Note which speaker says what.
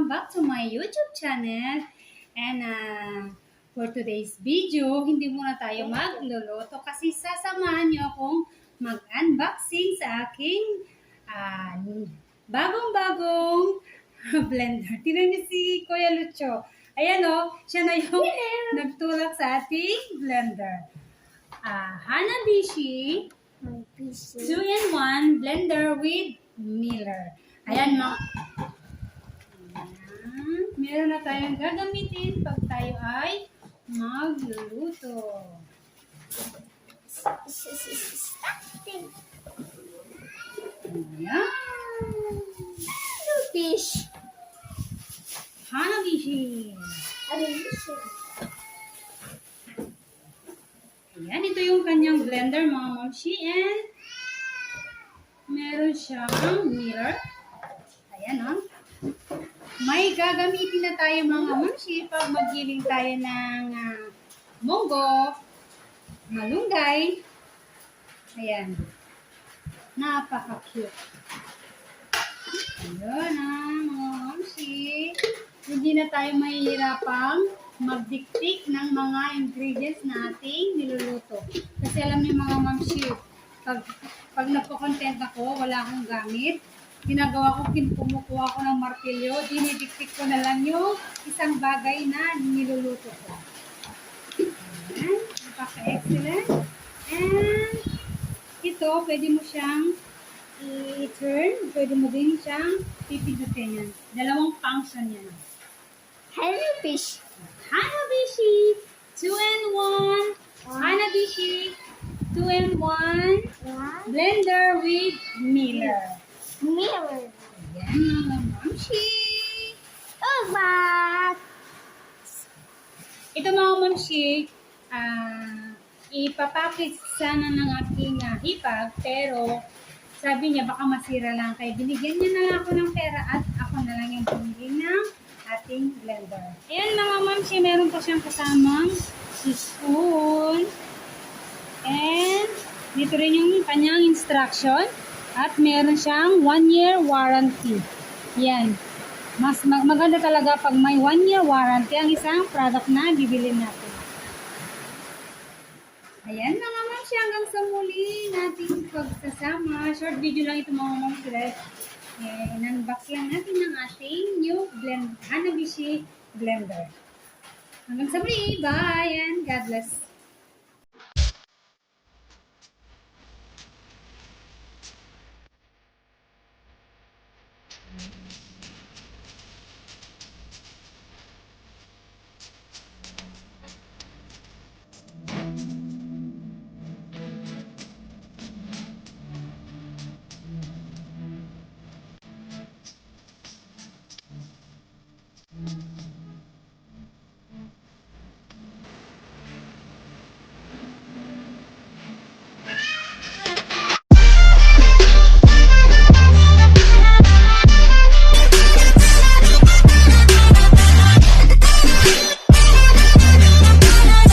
Speaker 1: welcome back to my YouTube channel. And for today's video, hindi muna tayo magluluto kasi sasamahan niyo akong mag-unboxing sa aking bagong-bagong blender. Tingnan niyo si Kuya Lucho. Ayan o, siya na yung nagtulak sa ating blender. Hanabishi 2-in-1 blender with Miller. Ayan mga. Meron na tayong gagamitin pag tayo ay magluluto. Ayan.
Speaker 2: Fish.
Speaker 1: Hanabishi. Ayan, ito yung kanyang blender mga mamshi. And meron siyang mirror. Ayan o. May gagamitin na tayo mga mamshi pag magiling tayo ng munggo, malunggay. Ayan. Napaka-cute. Ayan mga mamshi. Hindi na tayo mahihirapang magdiktik ng mga ingredients na ating niluluto. Kasi alam niyo mga mamshi, pag nagko-content ako, wala akong gamit, ginagawa ko, kumukuha ko ng martilyo, dinidiktik ko na lang yung isang bagay na niluluto ko. Ayan, napaka-excellent. And ito, pwede mo siyang i-turn, pwede mo din siyang pipindutin yan. Dalawang function yan.
Speaker 2: Hanabishi.
Speaker 1: Hanabishi 2-in-1. Hanabishi 2-in-1 blender with Miller.
Speaker 2: Mirror.
Speaker 1: Ayan mga mamshi. Ito mga mamshi, ipapackage sana ng aking hipag, pero sabi niya baka masira lang. Kaya binigyan niya na lang ako ng pera at ako na lang yung bumili ng ating blender. Ayan mga mamshi, meron pa siyang kasamang spoon. And dito rin yung kanyang instruction. At meron siyang 1-year warranty. Yan. Mas maganda talaga pag may 1-year warranty ang isang product na bibili natin. Ayan mga mamshi, hanggang sa muli nating pagsasama. Short video lang ito mga mamshi. In-unbox lang natin ng ating new Hanabishi blender. Hanggang sa muli. Bye and God bless.